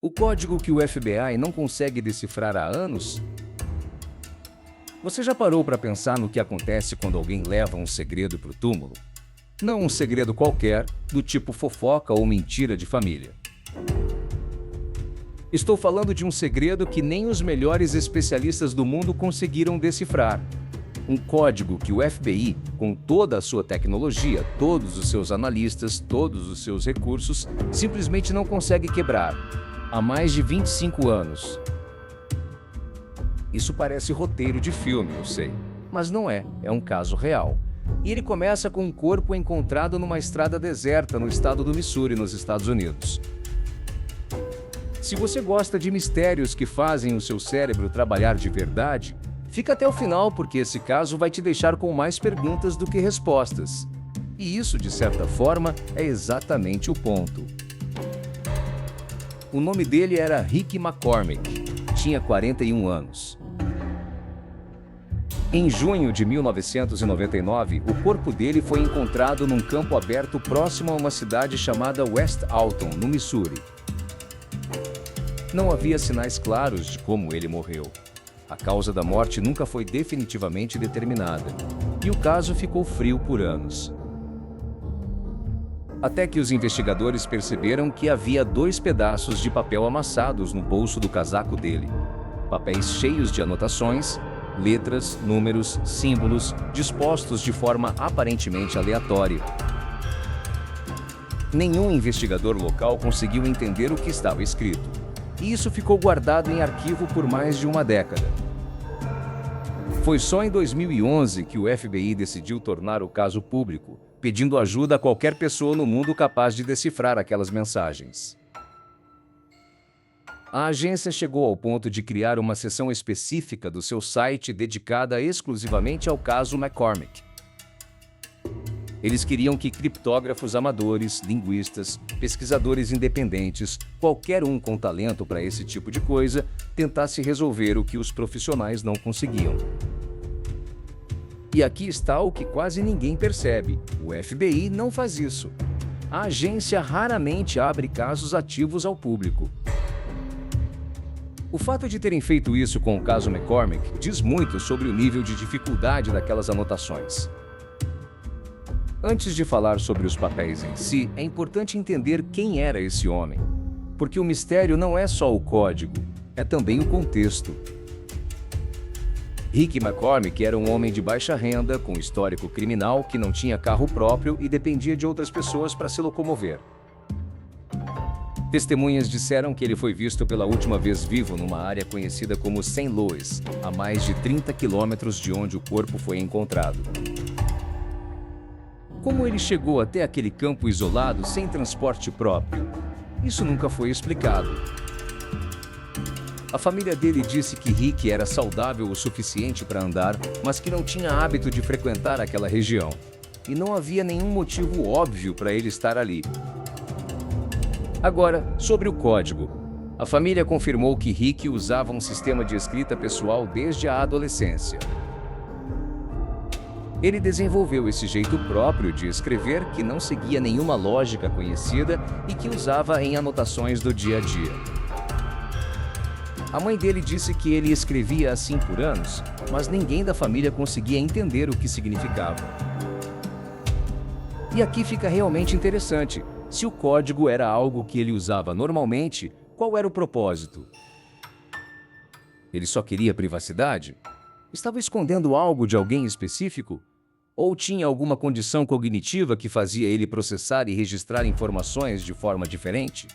O código que o FBI não consegue decifrar há anos? Você já parou para pensar no que acontece quando alguém leva um segredo para o túmulo? Não um segredo qualquer, do tipo fofoca ou mentira de família. Estou falando de um segredo que nem os melhores especialistas do mundo conseguiram decifrar. Um código que o FBI, com toda a sua tecnologia, todos os seus analistas, todos os seus recursos, simplesmente não consegue quebrar. Há mais de 25 anos. Isso parece roteiro de filme, eu sei. Mas não é, é um caso real. E ele começa com um corpo encontrado numa estrada deserta no estado do Missouri, nos Estados Unidos. Se você gosta de mistérios que fazem o seu cérebro trabalhar de verdade, fica até o final, porque esse caso vai te deixar com mais perguntas do que respostas. E isso, de certa forma, é exatamente o ponto. O nome dele era Rick McCormick. Tinha 41 anos. Em junho de 1999, o corpo dele foi encontrado num campo aberto próximo a uma cidade chamada West Alton, no Missouri. Não havia sinais claros de como ele morreu. A causa da morte nunca foi definitivamente determinada, e o caso ficou frio por anos. Até que os investigadores perceberam que havia 2 pedaços de papel amassados no bolso do casaco dele. Papéis cheios de anotações, letras, números, símbolos, dispostos de forma aparentemente aleatória. Nenhum investigador local conseguiu entender o que estava escrito, e isso ficou guardado em arquivo por mais de uma década. Foi só em 2011 que o FBI decidiu tornar o caso público, pedindo ajuda a qualquer pessoa no mundo capaz de decifrar aquelas mensagens. A agência chegou ao ponto de criar uma seção específica do seu site dedicada exclusivamente ao caso McCormick. Eles queriam que criptógrafos amadores, linguistas, pesquisadores independentes, qualquer um com talento para esse tipo de coisa, tentasse resolver o que os profissionais não conseguiam. E aqui está o que quase ninguém percebe: o FBI não faz isso. A agência raramente abre casos ativos ao público. O fato de terem feito isso com o caso McCormick diz muito sobre o nível de dificuldade daquelas anotações. Antes de falar sobre os papéis em si, é importante entender quem era esse homem. Porque o mistério não é só o código, é também o contexto. Rick McCormick era um homem de baixa renda, com histórico criminal, que não tinha carro próprio e dependia de outras pessoas para se locomover. Testemunhas disseram que ele foi visto pela última vez vivo numa área conhecida como St. Louis, a mais de 30 quilômetros de onde o corpo foi encontrado. Como ele chegou até aquele campo isolado sem transporte próprio? Isso nunca foi explicado. A família dele disse que Rick era saudável o suficiente para andar, mas que não tinha hábito de frequentar aquela região. E não havia nenhum motivo óbvio para ele estar ali. Agora, sobre o código. A família confirmou que Rick usava um sistema de escrita pessoal desde a adolescência. Ele desenvolveu esse jeito próprio de escrever que não seguia nenhuma lógica conhecida e que usava em anotações do dia a dia. A mãe dele disse que ele escrevia assim por anos, mas ninguém da família conseguia entender o que significava. E aqui fica realmente interessante. Se o código era algo que ele usava normalmente, qual era o propósito? Ele só queria privacidade? Estava escondendo algo de alguém específico? Ou tinha alguma condição cognitiva que fazia ele processar e registrar informações de forma diferente?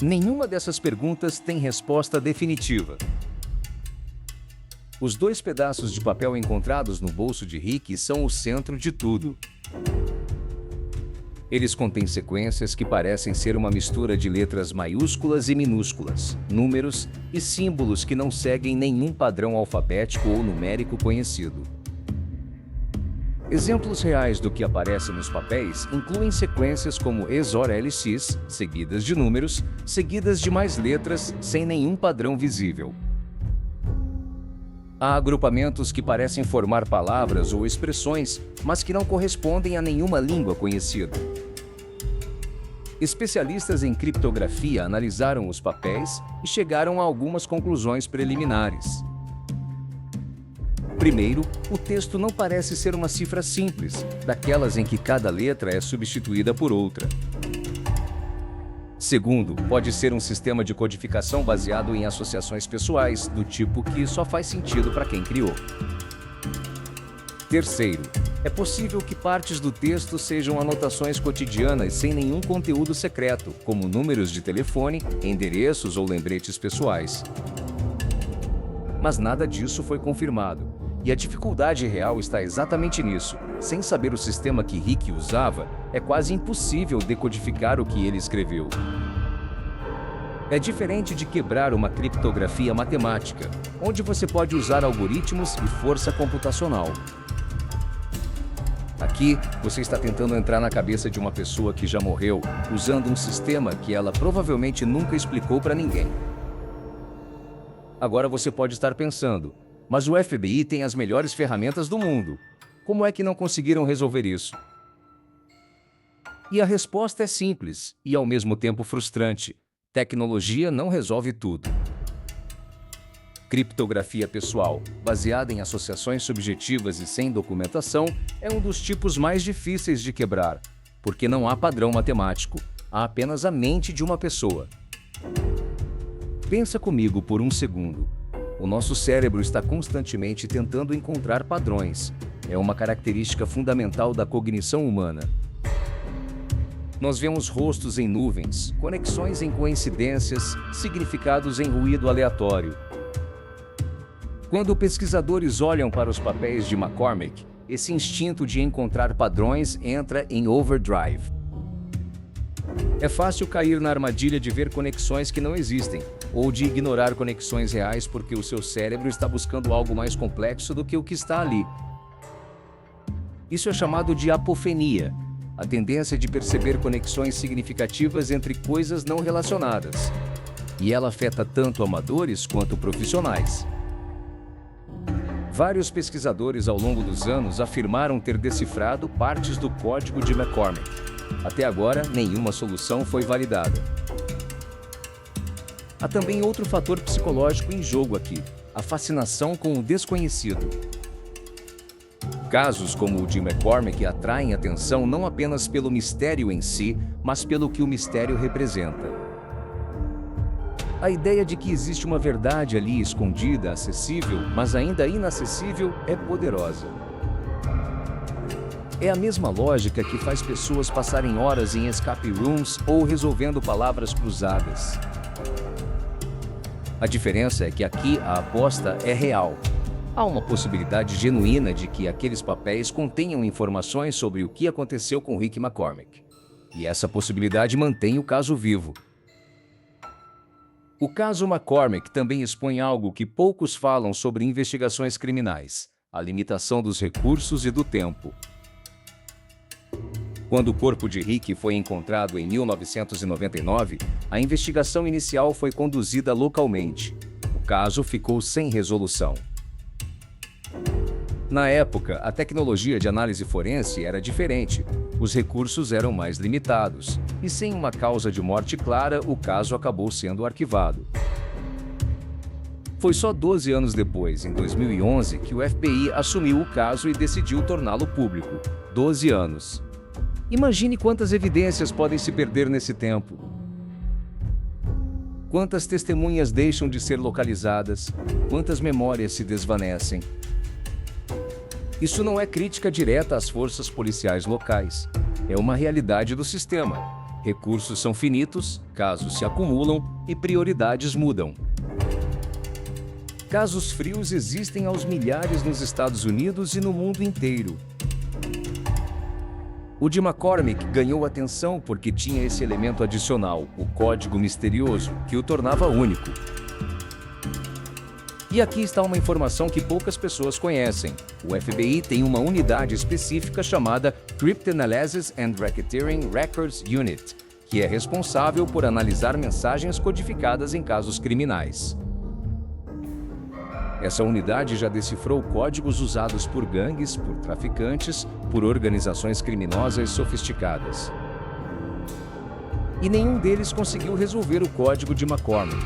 Nenhuma dessas perguntas tem resposta definitiva. Os 2 pedaços de papel encontrados no bolso de Rick são o centro de tudo. Eles contêm sequências que parecem ser uma mistura de letras maiúsculas e minúsculas, números e símbolos que não seguem nenhum padrão alfabético ou numérico conhecido. Exemplos reais do que aparece nos papéis incluem sequências como EXOR LX, seguidas de números, seguidas de mais letras, sem nenhum padrão visível. Há agrupamentos que parecem formar palavras ou expressões, mas que não correspondem a nenhuma língua conhecida. Especialistas em criptografia analisaram os papéis e chegaram a algumas conclusões preliminares. Primeiro, o texto não parece ser uma cifra simples, daquelas em que cada letra é substituída por outra. Segundo, pode ser um sistema de codificação baseado em associações pessoais, do tipo que só faz sentido para quem criou. Terceiro, é possível que partes do texto sejam anotações cotidianas sem nenhum conteúdo secreto, como números de telefone, endereços ou lembretes pessoais. Mas nada disso foi confirmado, e a dificuldade real está exatamente nisso. Sem saber o sistema que Rick usava, é quase impossível decodificar o que ele escreveu. É diferente de quebrar uma criptografia matemática, onde você pode usar algoritmos e força computacional. Aqui, você está tentando entrar na cabeça de uma pessoa que já morreu, usando um sistema que ela provavelmente nunca explicou para ninguém. Agora você pode estar pensando, mas o FBI tem as melhores ferramentas do mundo. Como é que não conseguiram resolver isso? E a resposta é simples e ao mesmo tempo frustrante. Tecnologia não resolve tudo. Criptografia pessoal, baseada em associações subjetivas e sem documentação, é um dos tipos mais difíceis de quebrar, porque não há padrão matemático, há apenas a mente de uma pessoa. Pensa comigo por um segundo. O nosso cérebro está constantemente tentando encontrar padrões. É uma característica fundamental da cognição humana. Nós vemos rostos em nuvens, conexões em coincidências, significados em ruído aleatório. Quando pesquisadores olham para os papéis de McCormick, esse instinto de encontrar padrões entra em overdrive. É fácil cair na armadilha de ver conexões que não existem, ou de ignorar conexões reais porque o seu cérebro está buscando algo mais complexo do que o que está ali. Isso é chamado de apofenia, a tendência de perceber conexões significativas entre coisas não relacionadas. E ela afeta tanto amadores quanto profissionais. Vários pesquisadores ao longo dos anos afirmaram ter decifrado partes do código de McCormick. Até agora, nenhuma solução foi validada. Há também outro fator psicológico em jogo aqui, a fascinação com o desconhecido. Casos como o de McCormick atraem atenção não apenas pelo mistério em si, mas pelo que o mistério representa. A ideia de que existe uma verdade ali escondida, acessível, mas ainda inacessível, é poderosa. É a mesma lógica que faz pessoas passarem horas em escape rooms ou resolvendo palavras cruzadas. A diferença é que aqui a aposta é real. Há uma possibilidade genuína de que aqueles papéis contenham informações sobre o que aconteceu com Rick McCormick. E essa possibilidade mantém o caso vivo. O caso McCormick também expõe algo que poucos falam sobre investigações criminais: a limitação dos recursos e do tempo. Quando o corpo de Rick foi encontrado em 1999, a investigação inicial foi conduzida localmente. O caso ficou sem resolução. Na época, a tecnologia de análise forense era diferente, os recursos eram mais limitados, e sem uma causa de morte clara, o caso acabou sendo arquivado. Foi só 12 anos depois, em 2011, que o FBI assumiu o caso e decidiu torná-lo público. 12 anos. Imagine quantas evidências podem se perder nesse tempo. Quantas testemunhas deixam de ser localizadas, quantas memórias se desvanecem. Isso não é crítica direta às forças policiais locais. É uma realidade do sistema. Recursos são finitos, casos se acumulam e prioridades mudam. Casos frios existem aos milhares nos Estados Unidos e no mundo inteiro. O de McCormick ganhou atenção porque tinha esse elemento adicional, o código misterioso, que o tornava único. E aqui está uma informação que poucas pessoas conhecem. O FBI tem uma unidade específica chamada Cryptanalysis and Racketeering Records Unit, que é responsável por analisar mensagens codificadas em casos criminais. Essa unidade já decifrou códigos usados por gangues, por traficantes, por organizações criminosas sofisticadas. e nenhum deles conseguiu resolver o código de McCormick.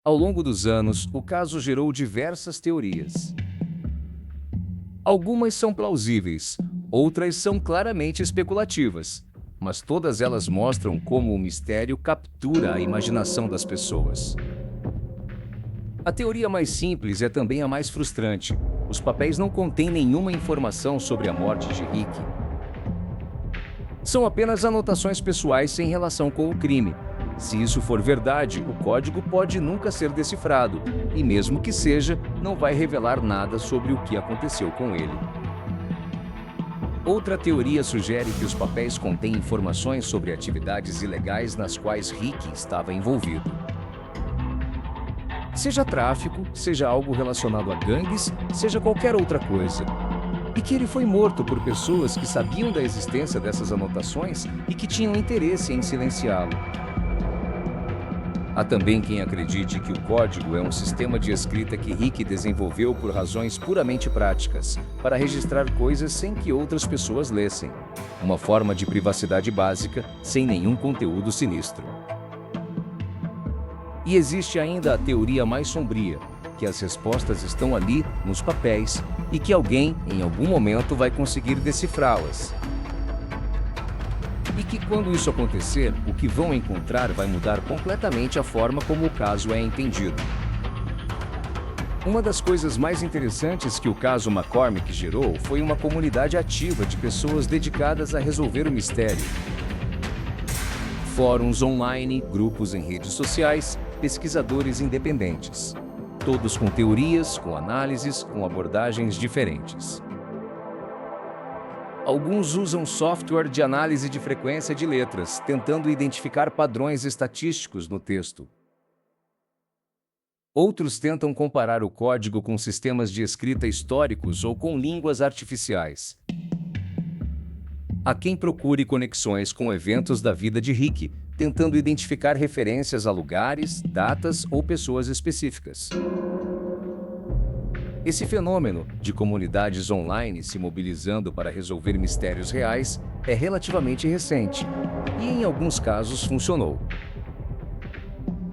Ao longo dos anos, o caso gerou diversas teorias. Algumas são plausíveis, outras são claramente especulativas, mas todas elas mostram como o mistério captura a imaginação das pessoas. A teoria mais simples é também a mais frustrante. Os papéis não contêm nenhuma informação sobre a morte de Rick. São apenas anotações pessoais sem relação com o crime. Se isso for verdade, o código pode nunca ser decifrado, e mesmo que seja, não vai revelar nada sobre o que aconteceu com ele. Outra teoria sugere que os papéis contêm informações sobre atividades ilegais nas quais Rick estava envolvido. Seja tráfico, seja algo relacionado a gangues, seja qualquer outra coisa. E que ele foi morto por pessoas que sabiam da existência dessas anotações e que tinham interesse em silenciá-lo. Há também quem acredite que o código é um sistema de escrita que Rick desenvolveu por razões puramente práticas, para registrar coisas sem que outras pessoas lessem. Uma forma de privacidade básica, sem nenhum conteúdo sinistro. E existe ainda a teoria mais sombria, que as respostas estão ali, nos papéis, e que alguém, em algum momento, vai conseguir decifrá-las. E que quando isso acontecer, o que vão encontrar vai mudar completamente a forma como o caso é entendido. Uma das coisas mais interessantes que o caso McCormick gerou foi uma comunidade ativa de pessoas dedicadas a resolver o mistério. Fóruns online, grupos em redes sociais, pesquisadores independentes. Todos com teorias, com análises, com abordagens diferentes. Alguns usam software de análise de frequência de letras, tentando identificar padrões estatísticos no texto. Outros tentam comparar o código com sistemas de escrita históricos ou com línguas artificiais. Há quem procure conexões com eventos da vida de Rick, tentando identificar referências a lugares, datas ou pessoas específicas. Esse fenômeno de comunidades online se mobilizando para resolver mistérios reais é relativamente recente e, em alguns casos, funcionou.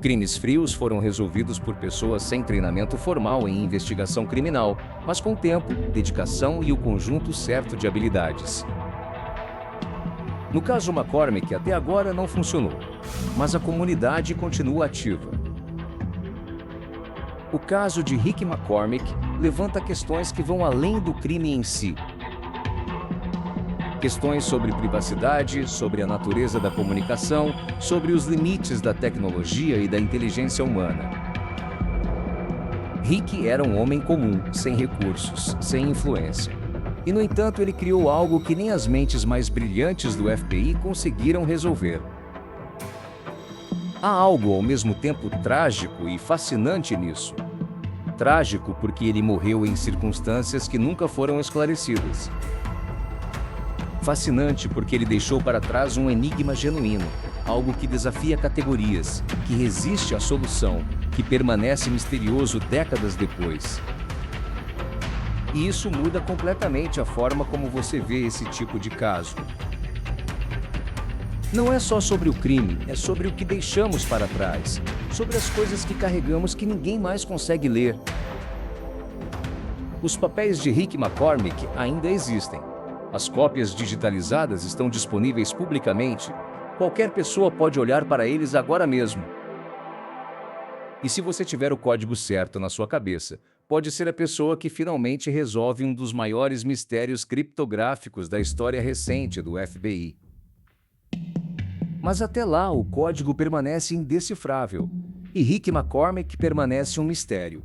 Crimes frios foram resolvidos por pessoas sem treinamento formal em investigação criminal, mas com tempo, dedicação e o conjunto certo de habilidades. No caso McCormick, até agora não funcionou, mas a comunidade continua ativa. O caso de Rick McCormick levanta questões que vão além do crime em si. Questões sobre privacidade, sobre a natureza da comunicação, sobre os limites da tecnologia e da inteligência humana. Rick era um homem comum, sem recursos, sem influência. E, no entanto, ele criou algo que nem as mentes mais brilhantes do FBI conseguiram resolver. Há algo ao mesmo tempo trágico e fascinante nisso. Trágico porque ele morreu em circunstâncias que nunca foram esclarecidas. Fascinante porque ele deixou para trás um enigma genuíno, algo que desafia categorias, que resiste à solução, que permanece misterioso décadas depois. E isso muda completamente a forma como você vê esse tipo de caso. Não é só sobre o crime, é sobre o que deixamos para trás, sobre as coisas que carregamos que ninguém mais consegue ler. Os papéis de Rick McCormick ainda existem. As cópias digitalizadas estão disponíveis publicamente. Qualquer pessoa pode olhar para eles agora mesmo. E se você tiver o código certo na sua cabeça, pode ser a pessoa que finalmente resolve um dos maiores mistérios criptográficos da história recente do FBI. Mas até lá, o código permanece indecifrável, e Rick McCormick permanece um mistério.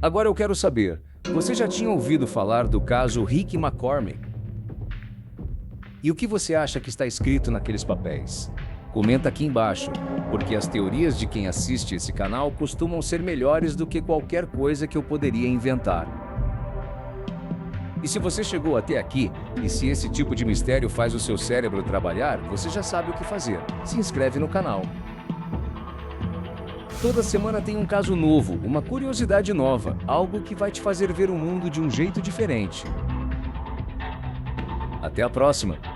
Agora eu quero saber, você já tinha ouvido falar do caso Rick McCormick? E o que você acha que está escrito naqueles papéis? Comenta aqui embaixo, porque as teorias de quem assiste esse canal costumam ser melhores do que qualquer coisa que eu poderia inventar. E se você chegou até aqui, e se esse tipo de mistério faz o seu cérebro trabalhar, você já sabe o que fazer. Se inscreve no canal. Toda semana tem um caso novo, uma curiosidade nova, algo que vai te fazer ver o mundo de um jeito diferente. Até a próxima!